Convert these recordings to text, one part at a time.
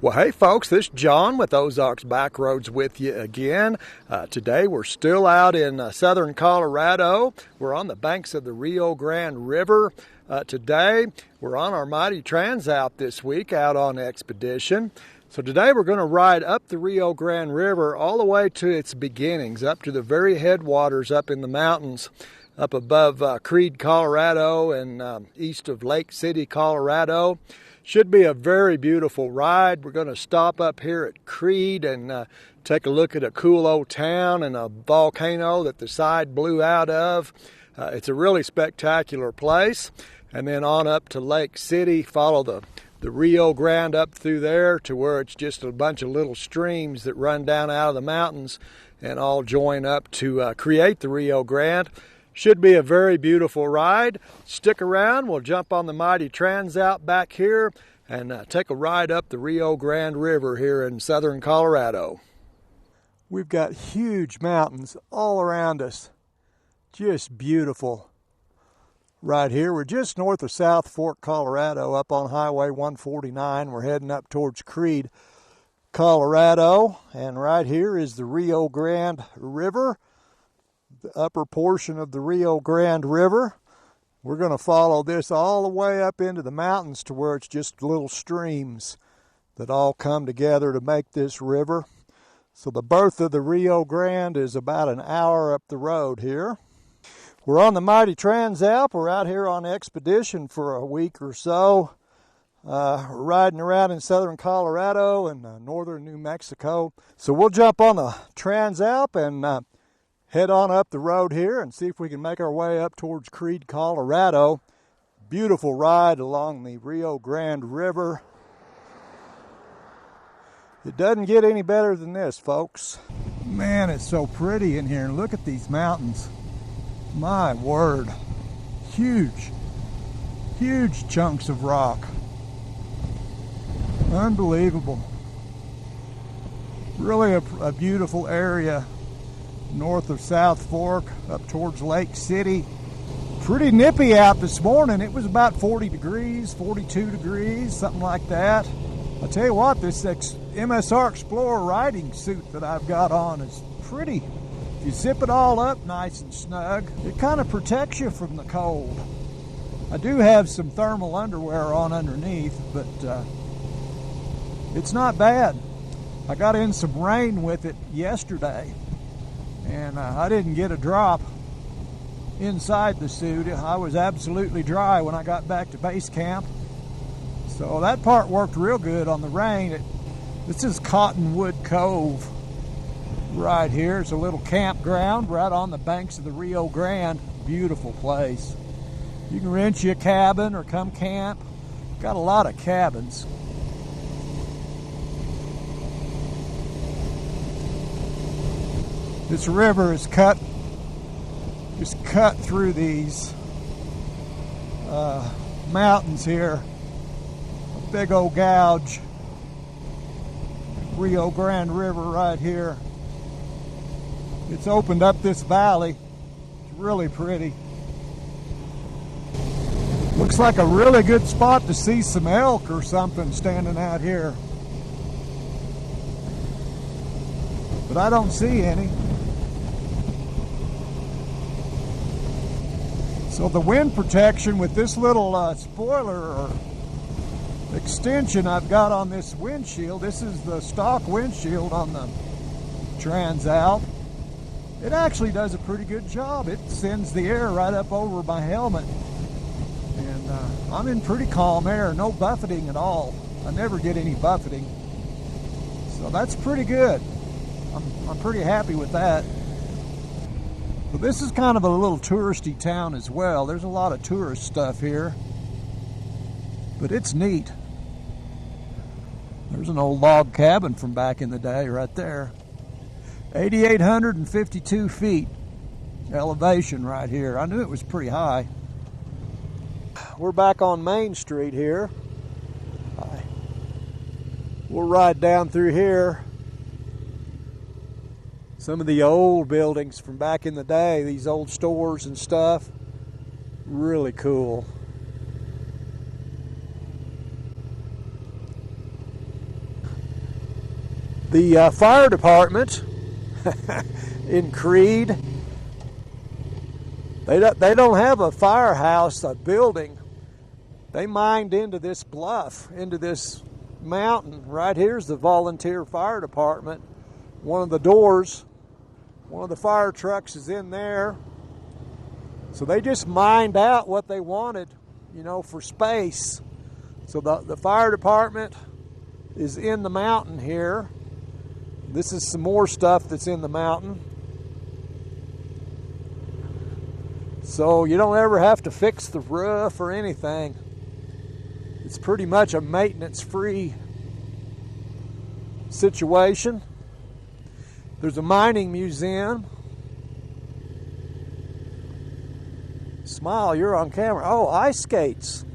Well, hey folks, this is John with Ozarks Backroads with you again. Today we're still out in southern Colorado. We're on the banks of the Rio Grande River. Today we're on our mighty Transalp this week out on expedition. So today we're going to ride up the Rio Grande River all the way to its beginnings, up to the very headwaters up in the mountains, up above Creede, Colorado, and east of Lake City, Colorado. Should be a very beautiful ride. We're going to stop up here at Creede and take a look at a cool old town and a volcano that the side blew out of. It's a really spectacular place. And then on up to Lake City, follow the Rio Grande up through there to where it's just a bunch of little streams that run down out of the mountains and all join up to create the Rio Grande. Should be a very beautiful ride. Stick around. We'll jump on the mighty Transalp back here and take a ride up the Rio Grande River here in southern Colorado. We've got huge mountains all around us. Just beautiful. Right here, we're just north of South Fork, Colorado, up on Highway 149. We're heading up towards Creede, Colorado. And right here is the Rio Grande River. The upper portion of the Rio Grande River. We're going to follow this all the way up into the mountains to where it's just little streams that all come together to make this river. So the birth of the Rio Grande is about an hour up the road here. We're on the mighty Transalp. We're out here on expedition for a week or so. We're riding around in southern Colorado and northern New Mexico. So we'll jump on the Transalp and head on up the road here and see if we can make our way up towards Creede, Colorado. Beautiful ride along the Rio Grande River. It doesn't get any better than this, folks. Man, it's so pretty in here. Look at these mountains. My word. Huge, huge chunks of rock. Unbelievable. Really a beautiful area. North of South Fork, up towards Lake City. Pretty nippy out this morning. It was about 40 degrees, 42 degrees, something like that. I'll tell you what, this MSR Explorer riding suit that I've got on is pretty. If you zip it all up nice and snug, it kind of protects you from the cold. I do have some thermal underwear on underneath, but it's not bad. I got in some rain with it yesterday. And I didn't get a drop inside the suit. I was absolutely dry when I got back to base camp. So that part worked real good on the rain. This is Cottonwood Cove right here. It's a little campground right on the banks of the Rio Grande. Beautiful place. You can rent you a cabin or come camp. Got a lot of cabins. This river is just cut through these mountains here. A big old gouge. Rio Grande River right here. It's opened up this valley. It's really pretty. Looks like a really good spot to see some elk or something standing out here. But I don't see any. So the wind protection with this little spoiler or extension I've got on this windshield, this is the stock windshield on the Transalp. It actually does a pretty good job. It sends the air right up over my helmet. And I'm in pretty calm air, no buffeting at all. I never get any buffeting. So that's pretty good. I'm pretty happy with that. Well, this is kind of a little touristy town as well. There's a lot of tourist stuff here, but it's neat. There's an old log cabin from back in the day right there. 8,852 feet elevation right here. I knew it was pretty high. We're back on Main Street here. We'll ride down through here. Some of the old buildings from back in the day, these old stores and stuff, really cool. The fire department in Creede, they don't have a firehouse, a building. They mined into this bluff, into this mountain. Right here's the volunteer fire department. One of the doors, one of the fire trucks is in there. So they just mined out what they wanted, you know, for space. So the fire department is in the mountain here. This is some more stuff that's in the mountain. So you don't ever have to fix the roof or anything. It's pretty much a maintenance-free situation. There's a mining museum. Smile, you're on camera. Oh, ice skates.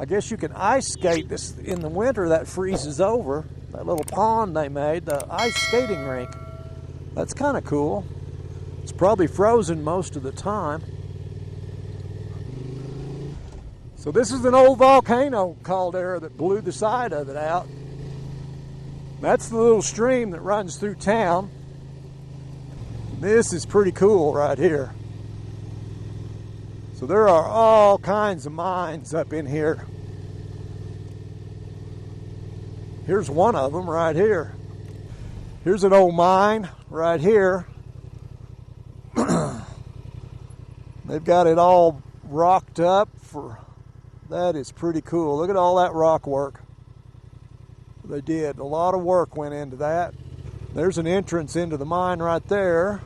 I guess you can ice skate this in the winter. That freezes over. That little pond they made, the ice skating rink. That's kind of cool. It's probably frozen most of the time. So this is an old volcano caldera that blew the side of it out. That's the little stream that runs through town. This is pretty cool right here. So there are all kinds of mines up in here. Here's one of them right here. Here's an old mine right here. They've got it all rocked up for, that is pretty cool. Look at all that rock work. They did. A lot of work went into that. There's an entrance into the mine right there.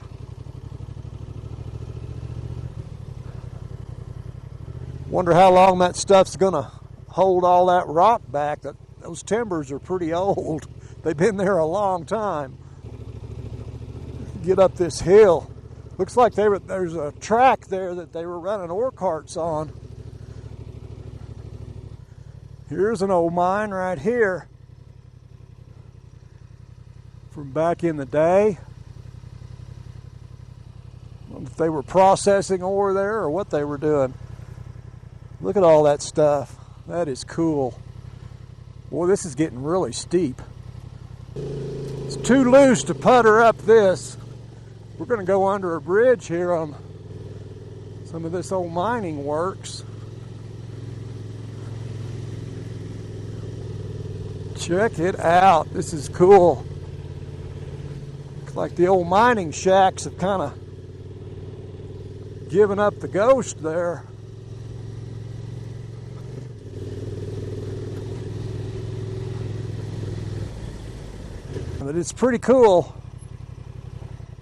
Wonder how long that stuff's gonna hold all that rock back. Those timbers are pretty old. They've been there a long time. Get up this hill. Looks like there's a track there that they were running ore carts on. Here's an old mine right here from back in the day. I wonder if they were processing ore there or what they were doing. Look at all that stuff. That is cool. Boy, this is getting really steep. It's too loose to putter up this. We're going to go under a bridge here on some of this old mining works. Check it out. This is cool. Looks like the old mining shacks have kind of given up the ghost there. But it's pretty cool,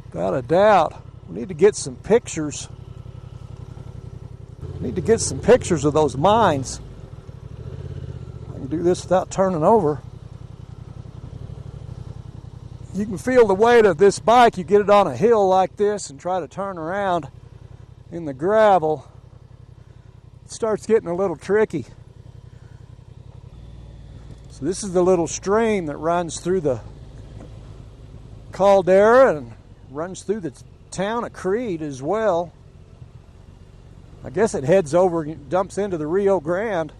without a doubt. We need to get some pictures. Need to get some pictures of those mines. I can do this without turning over. You can feel the weight of this bike. You get it on a hill like this and try to turn around in the gravel. It starts getting a little tricky. So this is the little stream that runs through the caldera and runs through the town of Creede as well. I guess it heads over and dumps into the Rio Grande.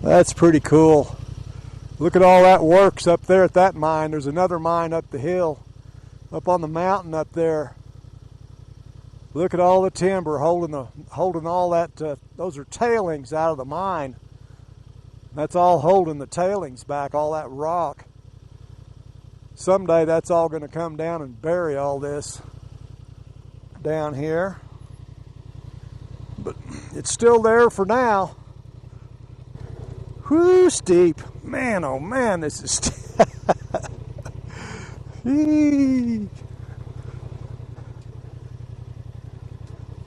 That's pretty cool. Look at all that works up there at that mine. There's another mine up the hill, up on the mountain up there. Look at all the timber holding all that. Those are tailings out of the mine. That's all holding the tailings back, all that rock. Someday that's all going to come down and bury all this down here. But it's still there for now. Whoo, steep. Man, oh man, this is steep.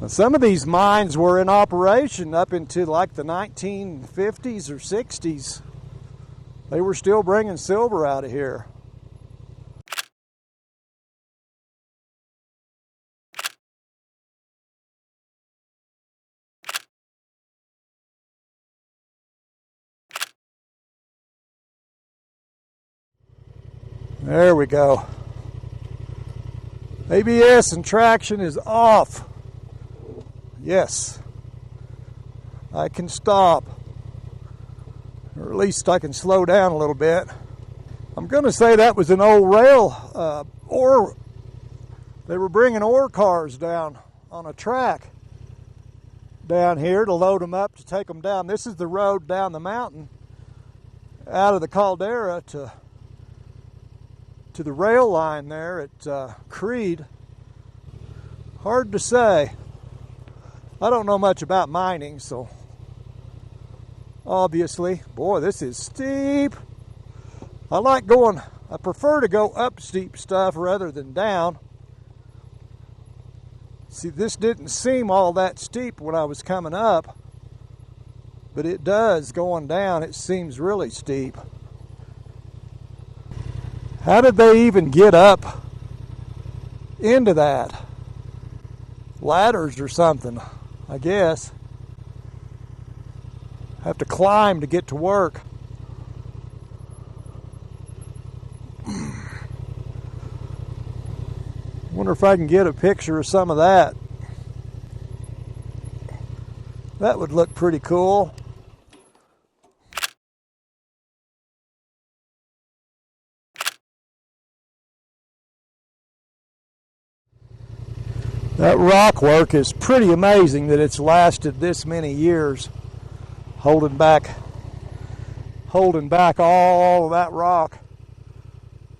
Now, some of these mines were in operation up into like the 1950s or 60s. They were still bringing silver out of here. There we go. ABS and traction is off. Yes. I can stop. Or at least I can slow down a little bit. I'm going to say that was an old rail, ore. They were bringing ore cars down on a track down here to load them up to take them down. This is the road down the mountain out of the caldera to the rail line there at Creede. Hard to say. I don't know much about mining, so obviously, boy, this is steep. I prefer to go up steep stuff rather than down. See, this didn't seem all that steep when I was coming up, but it does going down. It seems really steep. How did they even get up into that? Ladders or something, I guess. Have to climb to get to work. Wonder if I can get a picture of some of that. That would look pretty cool. That rock work is pretty amazing that it's lasted this many years, holding back all of that rock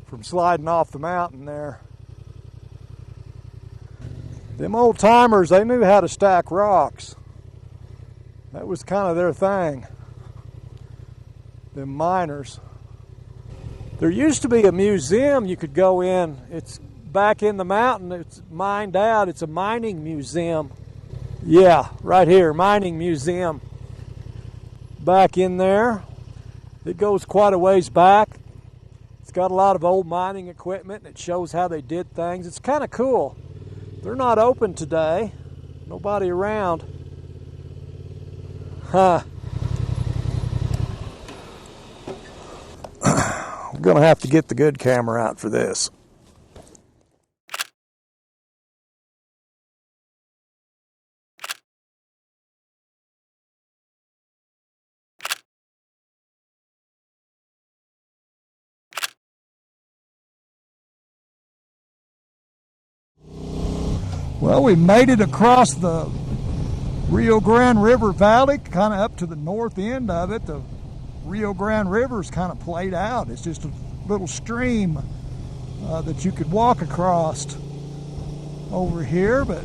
from sliding off the mountain there. Them old timers, they knew how to stack rocks. That was kind of their thing. Them miners. There used to be a museum you could go in. It's back in the mountain. It's mined out. It's a mining museum. Yeah, right here, mining museum. Back in there. It goes quite a ways back. It's got a lot of old mining equipment, and it shows how they did things. It's kind of cool. They're not open today. Nobody around. I'm going to have to get the good camera out for this. Well, we made it across the Rio Grande River Valley, kind of up to the north end of it. The Rio Grande River is kind of played out. It's just a little stream that you could walk across over here, but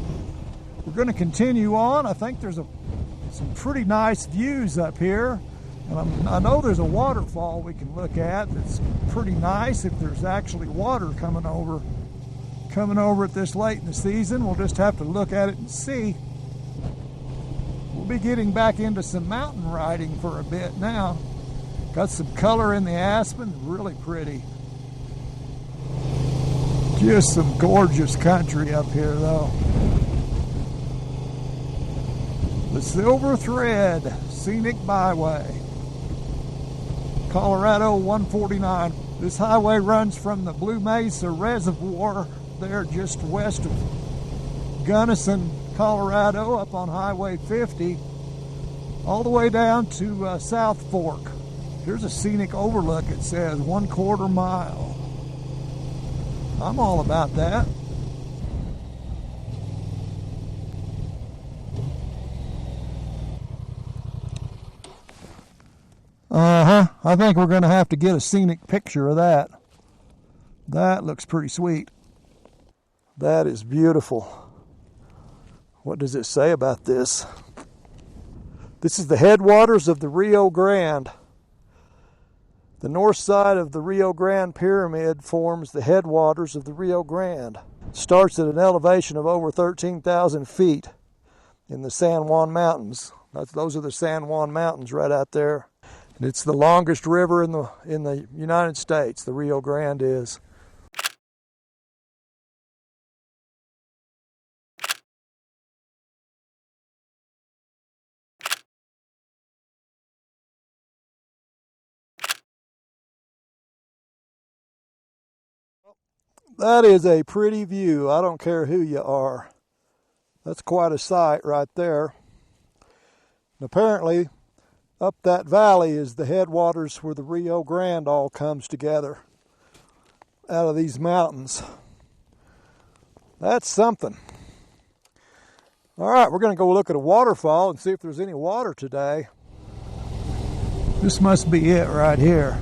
we're going to continue on. I think there's some pretty nice views up here, and I know there's a waterfall we can look at that's pretty nice if there's actually water coming over at this late in the season. We'll just have to look at it and see. We'll be getting back into some mountain riding for a bit now. Got some color in the aspen, really pretty. Just some gorgeous country up here though. The Silver Thread Scenic Byway, Colorado 149. This highway runs from the Blue Mesa Reservoir there just west of Gunnison, Colorado, up on Highway 50, all the way down to South Fork. Here's a scenic overlook. It says 1/4 mile. I'm all about that. I think we're going to have to get a scenic picture of that. That looks pretty sweet. That is beautiful. What does it say about this? This is the headwaters of the Rio Grande. The north side of the Rio Grande Pyramid forms the headwaters of the Rio Grande. It starts at an elevation of over 13,000 feet in the San Juan Mountains. Those are the San Juan Mountains right out there. And it's the longest river in the United States, the Rio Grande is. That is a pretty view. I don't care who you are. That's quite a sight right there. And apparently, Up that valley is the headwaters where the Rio Grande all comes together out of these mountains. That's something. All right, we're going to go look at a waterfall and see if there's any water today. This must be it right here.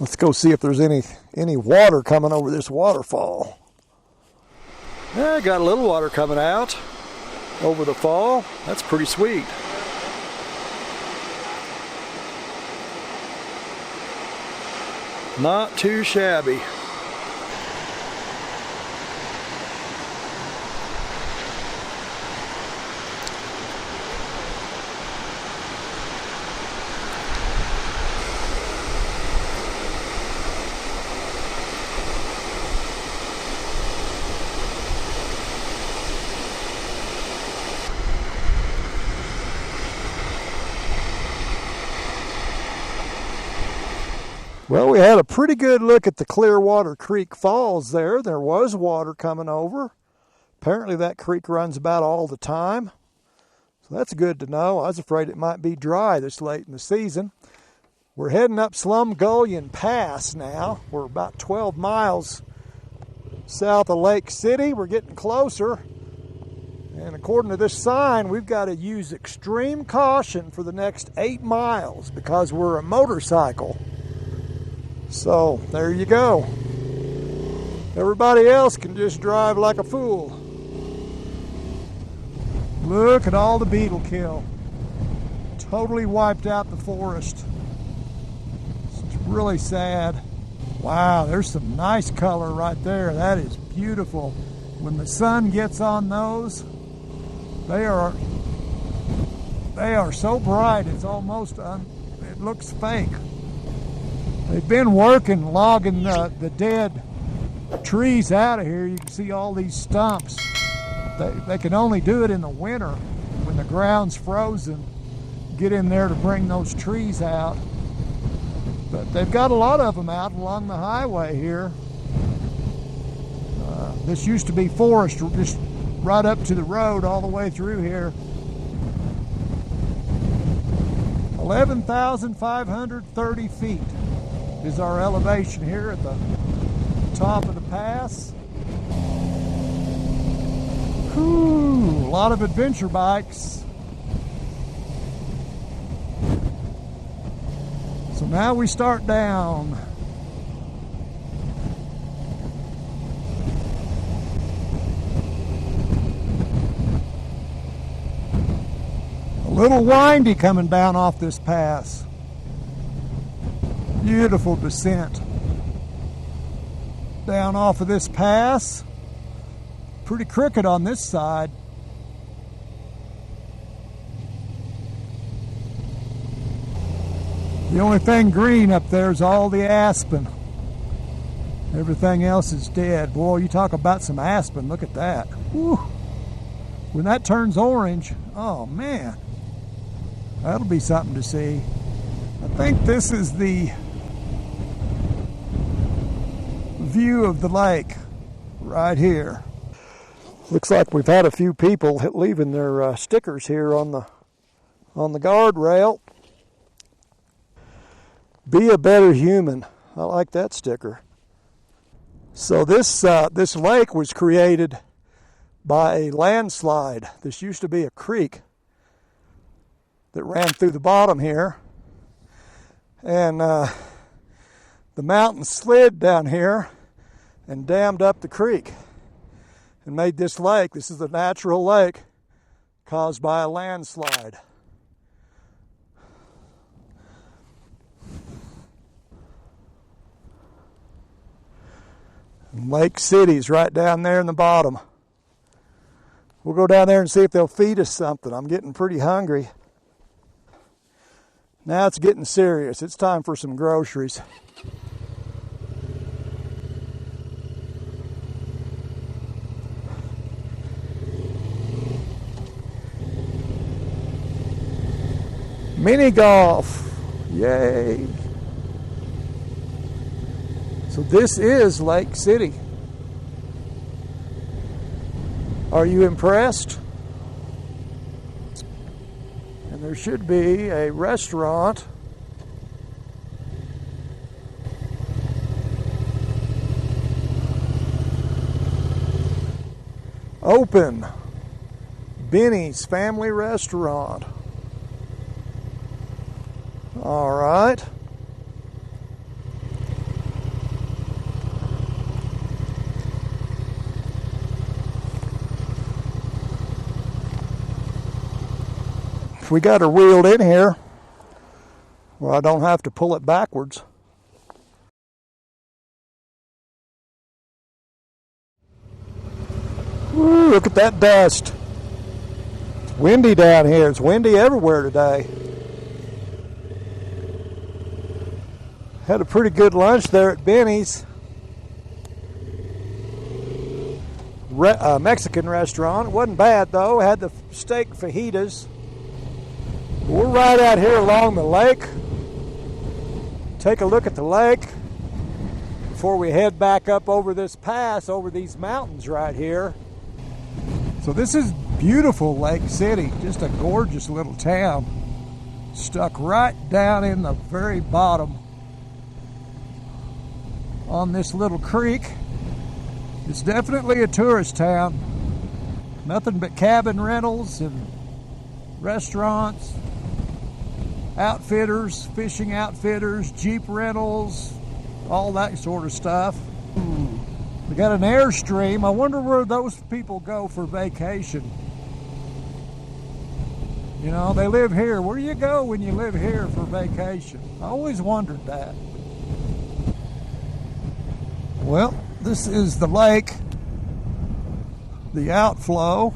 Let's go see if there's any water coming over this waterfall. Yeah, got a little water coming out over the fall. That's pretty sweet. Not too shabby. Well, we had a pretty good look at the Clearwater Creek Falls there. There was water coming over. Apparently that creek runs about all the time. So that's good to know. I was afraid it might be dry this late in the season. We're heading up Slumgullion Pass now. We're about 12 miles south of Lake City. We're getting closer. And according to this sign, we've got to use extreme caution for the next 8 miles because we're a motorcycle. So, there you go. Everybody else can just drive like a fool. Look at all the beetle kill. Totally wiped out the forest. It's really sad. Wow, there's some nice color right there. That is beautiful. When the sun gets on those, they are so bright it's almost, it looks fake. They've been working, logging the dead trees out of here. You can see all these stumps. They can only do it in the winter when the ground's frozen. Get in there to bring those trees out. But they've got a lot of them out along the highway here. This used to be forest just right up to the road all the way through here. 11,530 feet is our elevation here at the top of the pass. Whew, a lot of adventure bikes. So now we start down. A little windy coming down off this pass. Beautiful descent down off of this pass. Pretty crooked on this side. The only thing green up there is all the aspen. Everything else is dead. Boy, you talk about some aspen. Look at that. Whew. When that turns orange, oh man, that'll be something to see. I think this is the view of the lake right here. Looks like we've had a few people leaving their stickers here on the guardrail. Be a better human. I like that sticker. So this lake was created by a landslide. This used to be a creek that ran through the bottom here, and the mountain slid down here and dammed up the creek and made this lake. This is a natural lake caused by a landslide. And Lake City's right down there in the bottom. We'll go down there and see if they'll feed us something. I'm getting pretty hungry. Now it's getting serious. It's time for some groceries. Mini golf. Yay. So this is Lake City. Are you impressed? And there should be a restaurant open. Benny's Family Restaurant. All right. We got her wheeled in here where I don't have to pull it backwards. Woo, look at that dust. It's windy down here. It's windy everywhere today. Had a pretty good lunch there at Benny's. Mexican restaurant. It wasn't bad though. Had the steak fajitas. We're right out here along the lake. Take a look at the lake before we head back up over this pass, over these mountains right here. So this is beautiful Lake City, just a gorgeous little town, stuck right down in the very bottom on this little creek. It's definitely a tourist town. Nothing but cabin rentals and restaurants, outfitters, fishing outfitters, Jeep rentals, all that sort of stuff. We got an Airstream. I wonder where those people go for vacation. You know, they live here. Where do you go when you live here for vacation? I always wondered that. Well, this is the lake, the outflow.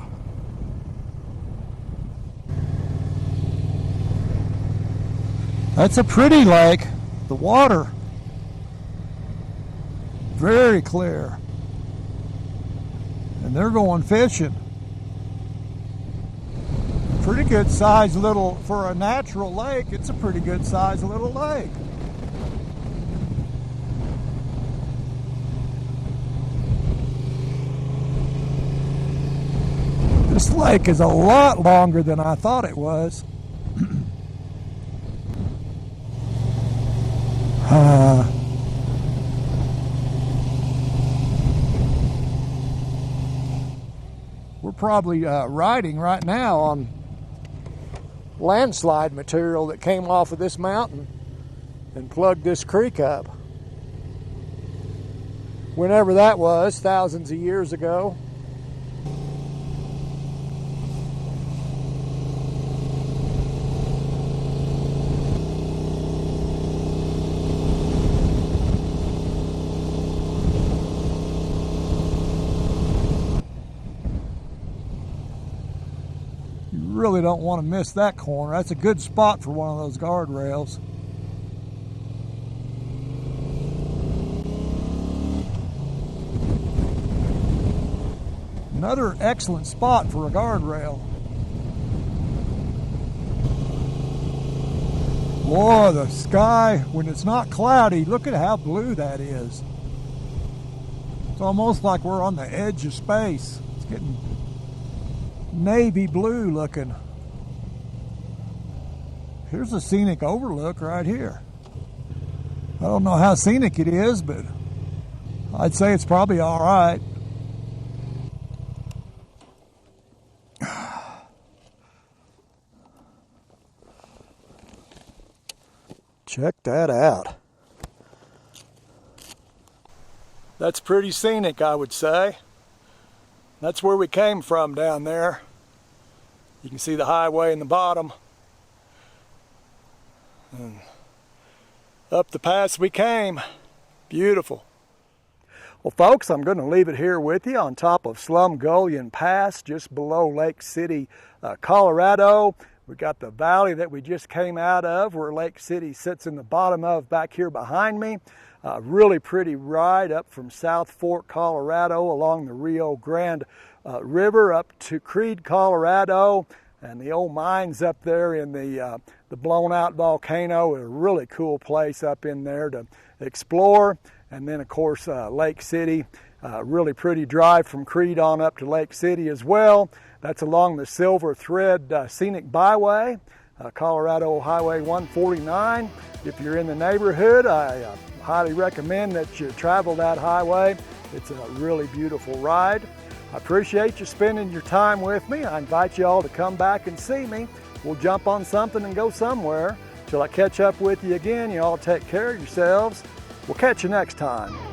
That's a pretty lake. The water, very clear. And they're going fishing. Pretty good size little, for a natural lake, it's a pretty good size little lake. This lake is a lot longer than I thought it was. We're probably riding right now on landslide material that came off of this mountain and plugged this creek up. Whenever that was, thousands of years ago. Really don't want to miss that corner. That's a good spot for one of those guardrails. Another excellent spot for a guardrail. Boy, the sky, when it's not cloudy, look at how blue that is. It's almost like we're on the edge of space. It's getting navy blue looking. Here's a scenic overlook right here. I don't know how scenic it is, but I'd say it's probably all right. Check that out. That's pretty scenic, I would say. That's where we came from down there. You can see the highway in the bottom. And up the pass we came. Beautiful. Well, folks, I'm going to leave it here with you on top of Slumgullion Pass, just below Lake City, Colorado. We got the valley that we just came out of, where Lake City sits in the bottom of back here behind me. Really pretty ride up from South Fork, Colorado, along the Rio Grande River up to Creede, Colorado, and the old mines up there in the blown out volcano. A really cool place up in there to explore. And then, of course, Lake City, really pretty drive from Creede on up to Lake City as well. That's along the Silver Thread Scenic Byway, Colorado Highway 149. If you're in the neighborhood, I highly recommend that you travel that highway. It's a really beautiful ride. I appreciate you spending your time with me. I invite you all to come back and see me. We'll jump on something and go somewhere. Till I catch up with you again, you all take care of yourselves. We'll catch you next time.